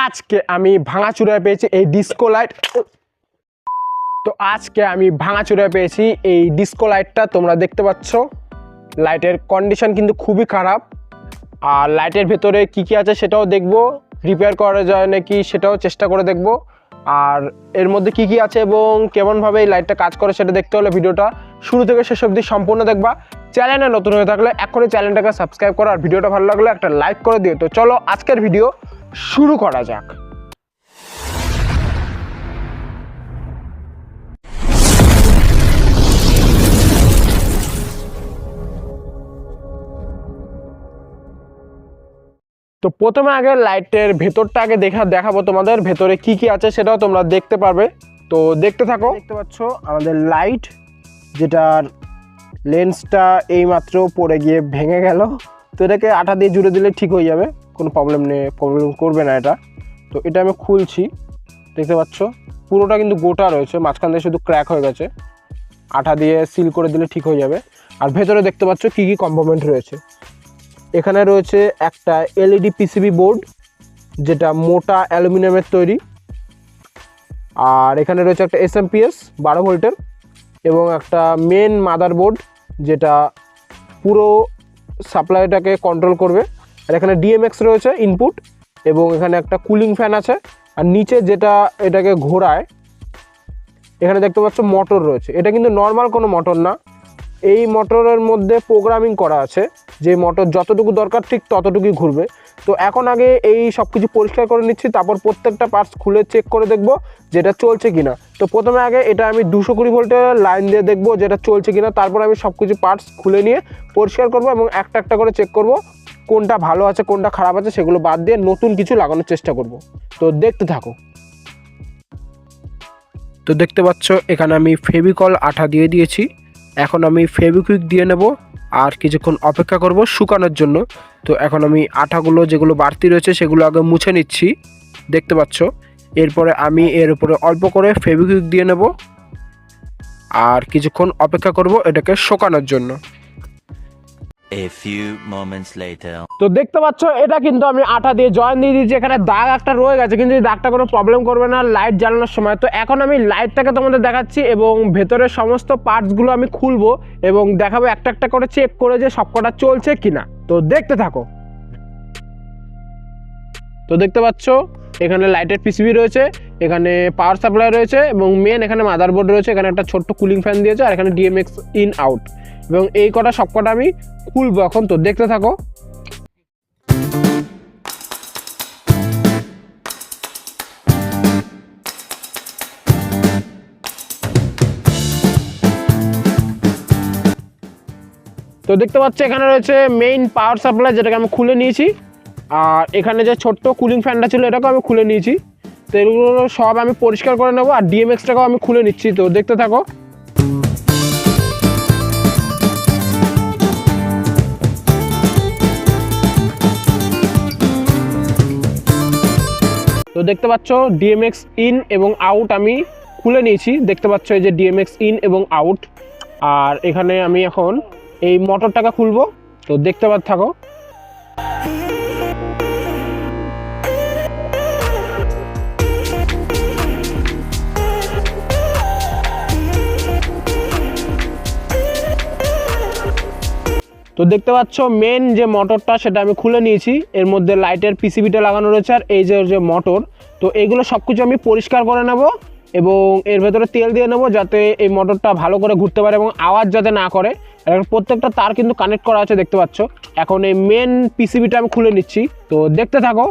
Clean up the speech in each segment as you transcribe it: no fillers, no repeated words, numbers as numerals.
আজকে আমি ভাঙাচুরায় পেয়েছি এই ডিস্কো লাইট। এই ডিস্কো লাইটটা তোমরা দেখতে পাচ্ছ। লাইটের কন্ডিশন কিন্তু খুবই খারাপ, আর লাইটের ভেতরে কি কি আছে সেটাও দেখবো, রিপেয়ার করা যায় নাকি সেটাও চেষ্টা করে দেখবো, আর এর মধ্যে কি কি আছে এবং কেমনভাবে এই লাইটটা কাজ করে সেটা দেখতে হলে ভিডিওটা শুরু থেকে শেষ অবধি সম্পূর্ণ দেখবা। চ্যানেলে নতুন হয়ে থাকলে এখনই চ্যানেলটাকে সাবস্ক্রাইব করো, আর ভিডিওটা ভালো লাগলে একটা লাইক করে দিও। তো চলো আজকের ভিডিও শুরু করা যাক। তো প্রথমে আগে লাইটের ভেতরটা আগে দেখাবো তোমাদের, ভেতরে কি কি আছে সেটাও তোমরা দেখতে পারবে। তো দেখতে থাকো। দেখতে পাচ্ছ আমাদের লাইট, যেটার লেন্সটা এইমাত্র পড়ে গিয়ে ভেঙে গেল। তো এটাকে আঠা দিয়ে জুড়ে দিলে ঠিক হয়ে যাবে, কোনো প্রবলেম করবে না এটা। তো এটা আমি খুলছি, দেখতে পাচ্ছ পুরোটা কিন্তু গোটা রয়েছে, মাঝখান দিয়ে শুধু ক্র্যাক হয়ে গেছে। আঠা দিয়ে সিল করে দিলে ঠিক হয়ে যাবে। আর ভেতরে দেখতে পাচ্ছ কি কি কম্পোনেন্ট রয়েছে। এখানে রয়েছে একটা এলইডি পিসিবি বোর্ড, যেটা মোটা অ্যালুমিনিয়ামের তৈরি। আর এখানে রয়েছে একটা এসএমপিএস 12 ভোল্টের এবং একটা মেন মাদারবোর্ড, যেটা পুরো সাপ্লাইটাকে কন্ট্রোল করবে। আর এখানে ডিএমএক্স রয়েছে ইনপুট, এবং এখানে একটা কুলিং ফ্যান আছে। আর নিচে যেটা এটাকে ঘোরায়, এখানে দেখতে পাচ্ছ মোটর রয়েছে। এটা কিন্তু নর্মাল কোনো মোটর না, এই মোটরের মধ্যে প্রোগ্রামিং করা আছে যে মোটর যতটুকু দরকার ঠিক ততটুকুই ঘুরবে। তো এখন আগে এই সব কিছু পরিষ্কার করে নিচ্ছি, তারপর প্রত্যেকটা পার্টস খুলে চেক করে দেখব যেটা চলছে কিনা। তো প্রথমে আগে এটা আমি 220 ভোল্টের লাইন দিয়ে দেখব যেটা চলছে কিনা, তারপর আমি সব কিছু পার্টস খুলে নিয়ে পরিষ্কার করব এবং একটা একটা করে চেক করব কোনটা ভালো আছে কোনটা খারাপ আছে, সেগুলো বাদ দিয়ে নতুন কিছু লাগানোর চেষ্টা করব। তো দেখতে থাকো। তো দেখতে পাচ্ছ এখানে আমি ফেভিকল আঠা দিয়ে দিয়েছি। এখন আমি ফেভিকুইক দিয়ে নেব আর কিছুক্ষণ অপেক্ষা করব শুকানোর জন্য। তো এখন আমি আঠাগুলো যেগুলো বাড়তি রয়েছে সেগুলো আগে মুছে নিচ্ছি, দেখতে পাচ্ছ। এরপরে আমি এর উপরে অল্প করে ফেভিকুইক দিয়ে নেব আর কিছুক্ষণ অপেক্ষা করব এটাকে শুকানোর জন্য। A few moments later. তো দেখতে পাচ্ছ এটা কিন্তু আমি আঠা দিয়ে জয়েন দিয়ে দিয়েছি। এখানে দাগ একটা রয়ে গেছে, কিন্তু এই দাগটা কোনো প্রবলেম করবে না লাইট জ্বালানোর সময়। তো এখন আমি লাইটটাকে তোমাদের দেখাচ্ছি এবং ভেতরের সমস্ত পার্টসগুলো আমি খুলবো এবং দেখাবো একটা একটা করে চেক করে যে সবকটা চলছে কিনা। তো দেখতে থাকো। তো দেখতে পাচ্ছ এখানে লাইটের পিসিবি রয়েছে, এখানে পাওয়ার সাপ্লাই রয়েছে এবং মেন এখানে মাদারবোর্ড রয়েছে। এখানে একটা ছোট্ট কুলিং ফ্যান দিয়েছে আর এখানে ডিএমএক্স ইন আউট, এবং এই কটা সবকটা আমি খুলবো এখন। তো দেখতে থাকো। তো দেখতে পাচ্ছ এখানে রয়েছে মেইন পাওয়ার সাপ্লাই, যেটাকে আমি খুলে নিয়েছি। আর এখানে যে ছোট্ট কুলিং ফ্যানটা ছিল এটাকেও আমি খুলে নিয়েছি। তো এগুলো সব আমি পরিষ্কার করে নেবো, আর ডিএমএক্সটাকেও আমি খুলে নিচ্ছি। তো দেখতে থাকো। তো দেখতে পাচ্ছ ডিএমএক্স ইন এবং আউট আমি খুলে নিয়েছি, দেখতে পাচ্ছ এই যে ডিএমএক্স ইন এবং আউট। আর এখানে আমি এখন এই মোটরটাকে খুলবো। তো দেখতে থাকো। তো দেখতে পাচ্ছ মেন যে মোটরটা সেটা আমি খুলে নিয়েছি। এর মধ্যে লাইটের পিসিবিটা লাগানো রয়েছে আর এই যে মোটর। তো এইগুলো সব কিছু আমি পরিষ্কার করে নেব এবং এর ভেতরে তেল দিয়ে নেব, যাতে এই মোটরটা ভালো করে ঘুরতে পারে এবং আওয়াজ যাতে না করে। প্রত্যেকটা তার কিন্তু কানেক্ট করা আছে, দেখতে পাচ্ছ। এখন এই মেন পিসিবিটা আমি খুলে নিচ্ছি। তো দেখতে থাকো।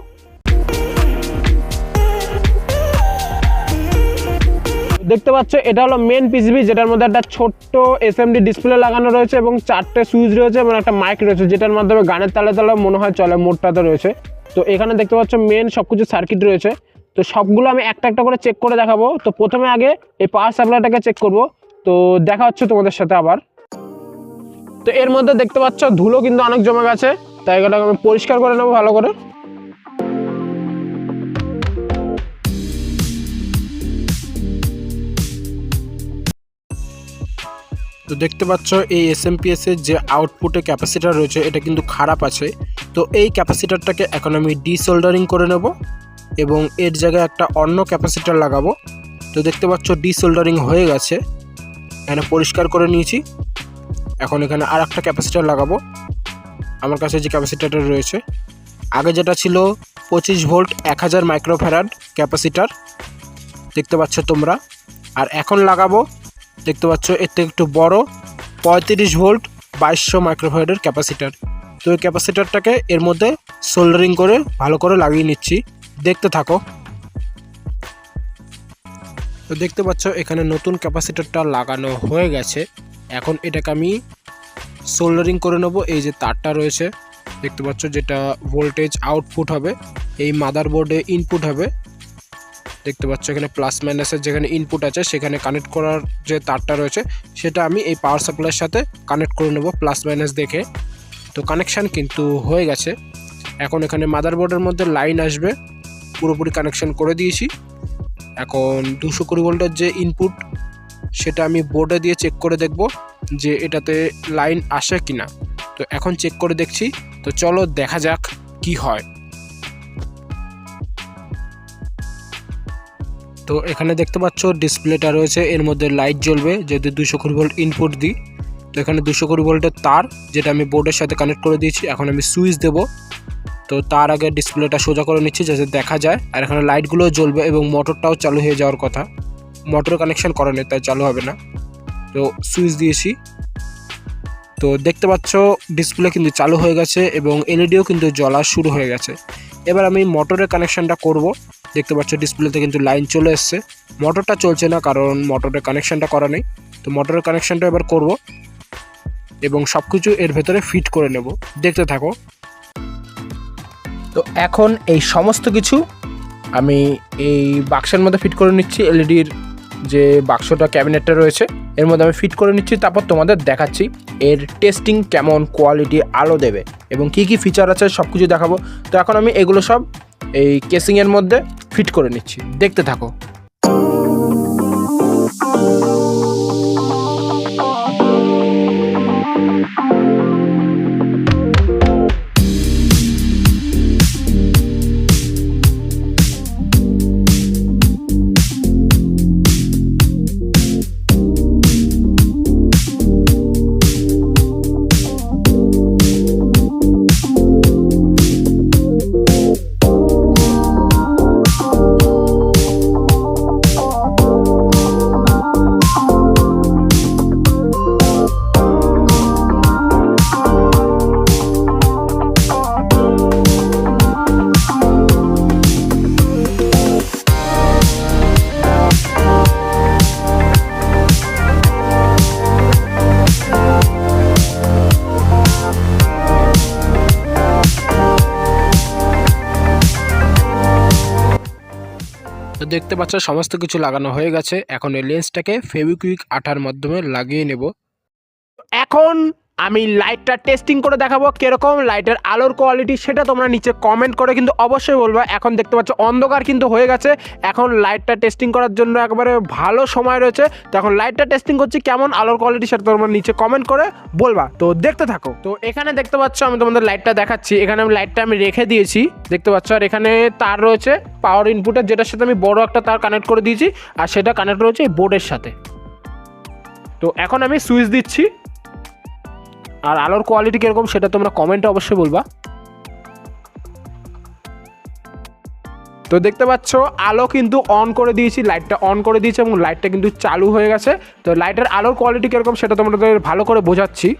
দেখতে পাচ্ছ এটা হলো মেন পিসিবি, যেটার মধ্যে একটা ছোট্ট এসএমডি ডিসপ্লে লাগানো রয়েছে এবং 4টে সুইচ রয়েছে এবং একটা মাইক রয়েছে, যেটার মাধ্যমে গানের তালে তালে মনে হয় চলে, মোটটাতে রয়েছে। তো এখানে দেখতে পাচ্ছ মেন সবকিছু সার্কিট রয়েছে। তো সবগুলো আমি একটা একটা করে চেক করে দেখাবো। তো প্রথমে আগে এই পাওয়ার সাপ্লাইটাকে চেক করব। তো দেখা হচ্ছে তোমাদের সাথে আবার। তো এর মধ্যে দেখতে পাচ্ছ ধুলো কিন্তু অনেক জমে গেছে, তাই এটাকে আমি পরিষ্কার করে নেবো ভালো করে। তো দেখতে পাচ্ছ এই এসএমপিএস এর যে আউটপুটে ক্যাপাসিটার রয়েছে এটা কিন্তু খারাপ আছে। তো এই ক্যাপাসিটারটাকে এখন আমি ডিসোল্ডারিং করে নেব। এবং এর জায়গায় একটা অন্য ক্যাপাসিটার লাগাবো। তো দেখতে পাচ্ছ ডিসোল্ডারিং হয়ে গেছে, এখানে পরিষ্কার করে নিয়েছি। এখন এখানে আর একটা ক্যাপাসিটার লাগাবো। আমার কাছে যে ক্যাপাসিটারটা রয়েছে, আগে যেটা ছিল 25 ভোল্ট 1000 মাইক্রোফ্যারাড ক্যাপাসিটার, দেখতে পাচ্ছ তোমরা। আর এখন লাগাবো, দেখতে পাচ্ছ এর থেকে একটু বড় 35 ভোল্ট 2200 মাইক্রোফ্যারাডের ক্যাপাসিটার। তো এই ক্যাপাসিটারটাকে এর মধ্যে সোল্ডারিং করে ভালো করে লাগিয়ে নিচ্ছি, দেখতে থাকো। তো দেখতে পাচ্ছ এখানে নতুন ক্যাপাসিটারটা লাগানো হয়ে গেছে। এখন এটাকে আমি সোল্ডারিং করে নেব। এই যে তারটা রয়েছে দেখতে পাচ্ছ, যেটা ভোল্টেজ আউটপুট হবে, এই মাদারবোর্ডে ইনপুট হবে। দেখতে পাচ্ছ এখানে প্লাস মাইনাসের যেখানে ইনপুট আছে সেখানে কানেক্ট করার যে তারটা রয়েছে সেটা আমি এই পাওয়ার সাপ্লাইয়ের সাথে কানেক্ট করে নেব প্লাস মাইনাস দেখে। তো কানেকশান কিন্তু হয়ে গেছে। এখন এখানে মাদারবোর্ডের মধ্যে লাইন আসবে, পুরোপুরি কানেকশান করে দিয়েছি। এখন 220 ভোল্টের যে ইনপুট সেটা আমি বোর্ডে দিয়ে চেক করে দেখব যে এটাতে লাইন আসে কিনা। তো এখন চেক করে দেখছি। তো চলো দেখা যাক কি হয়। তো এখানে দেখতে পাচ্ছ ডিসপ্লেটা রয়েছে, এর মধ্যে লাইট জ্বলবে যেহেতু 220 ভোল্ট ইনপুট দিই। তো এখানে 220 ভোল্টের তার যেটা আমি বোর্ডের সাথে কানেক্ট করে দিয়েছি। এখন আমি সুইচ দেব। তো তার আগে ডিসপ্লেটা সোজা করে নিচ্ছি যাতে দেখা যায়। আর এখানে লাইটগুলোও জ্বলবে এবং মোটরটাও চালু হয়ে যাওয়ার কথা। মোটর কানেকশন করা নেই তাই চালু হবে না। তো সুইচ দিয়েছি। তো দেখতে পাচ্ছ ডিসপ্লে কিন্তু চালু হয়ে গেছে এবং এলইডিও কিন্তু জ্বলা শুরু হয়ে গেছে। এবার আমি মোটরের কানেকশানটা করব। দেখতে পাচ্ছ ডিসপ্লেতে কিন্তু লাইন চলে এসছে। মোটরটা চলছে না কারণ মোটরের কানেকশানটা করা নেই। তো মোটরের কানেকশানটা এবার করব এবং সব কিছু এর ভেতরে ফিট করে নেব, দেখতে থাকো। তো এখন এই সমস্ত কিছু আমি এই বাক্সের মধ্যে ফিট করে নিচ্ছি। এলইডির যে বাক্সটা ক্যাবিনেটটা রয়েছে এর মধ্যে আমি ফিট করে নিচ্ছি। তারপর তোমাদের দেখাচ্ছি এর টেস্টিং কেমন কোয়ালিটি আলো দেবে এবং কি কি ফিচার আছে সব কিছু দেখাবো। তো এখন আমি এগুলো সব এই কেসিংয়ের মধ্যে ফিট করে নিচ্ছি, দেখতে থাকো। তো দেখতে পাচ্ছ সমস্ত কিছু লাগানো হয়ে গেছে। এখন এই লেন্সটাকে ফেভিকুইক আঠার মাধ্যমে লাগিয়ে নেব। এখন আমি লাইটটা টেস্টিং করে দেখাবো কিরকম লাইটের আলোর কোয়ালিটি, সেটা তোমরা নিচে কমেন্ট করে কিন্তু অবশ্যই বলবা। এখন দেখতে পাচ্ছ অন্ধকার কিন্তু হয়ে গেছে। এখন লাইটটা টেস্টিং করার জন্য একবারে ভালো সময় রয়েছে। তো এখন লাইটটা টেস্টিং করছি, কেমন আলোর কোয়ালিটি সেটা তোমরা নিচে কমেন্ট করে বলবা। তো দেখতে থাকো। তো এখানে দেখতে পাচ্ছ আমি তোমাদের লাইটটা দেখাচ্ছি। এখানে আমি লাইটটা রেখে দিয়েছি, দেখতে পাচ্ছ। আর এখানে তার রয়েছে পাওয়ার ইনপুটের, যেটার সাথে আমি বড় একটা তার কানেক্ট করে দিয়েছি আর সেটা কানেক্ট রয়েছে এই বোর্ডের সাথে। তো এখন আমি সুইচ দিচ্ছি। আর আলোর কোয়ালিটি কীরকম সেটা তোমরা কমেন্টে অবশ্যই বলবা। তো দেখতে পাচ্ছ আলো কিন্তু অন করে দিয়েছি, লাইটটা অন করে দিয়েছি এবং লাইটটা কিন্তু চালু হয়ে গেছে। তো লাইটের আলোর কোয়ালিটি কীরকম সেটা তোমাদের ভালো করে বোঝাচ্ছি।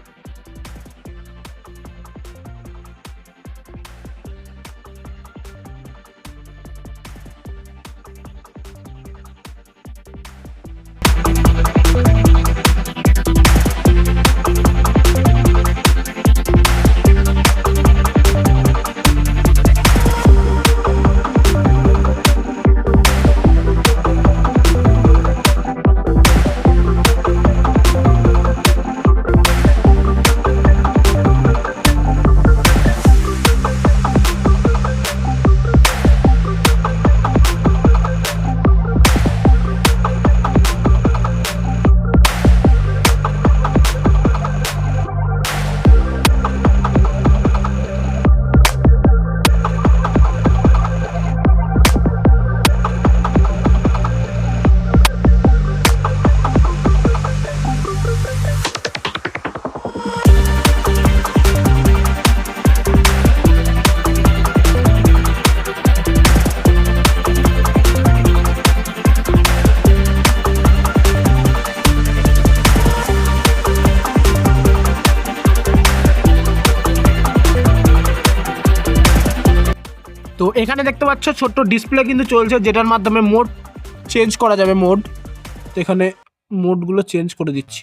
এখানে দেখতে পাচ্ছ ছোট্ট ডিসপ্লে কিন্তু চলছে, যেটার মাধ্যমে মোড চেঞ্জ করা যাবে। মোড, তো এখানে মোডগুলো চেঞ্জ করে দিচ্ছি।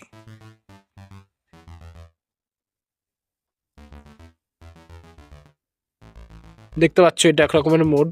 দেখতে পাচ্ছ এটা এক রকমের মোড।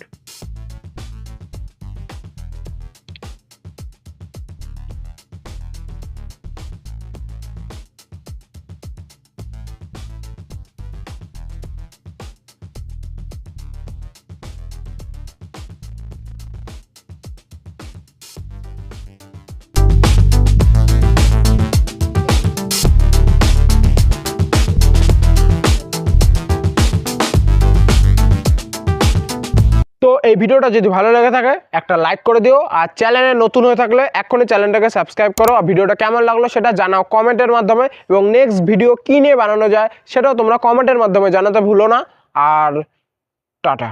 তো এই ভিডিওটা যদি ভালো লেগে থাকে একটা লাইক করে দিও, আর চ্যানেলে নতুন হয়ে থাকলে এক্ষুনি চ্যানেলটাকে সাবস্ক্রাইব করো। আর ভিডিওটা কেমন লাগলো সেটা জানাও কমেন্টের মাধ্যমে, এবং নেক্সট ভিডিও কী নিয়ে বানানো যায় সেটাও তোমরা কমেন্টের মাধ্যমে জানাতে ভুলো না। আর টাটা।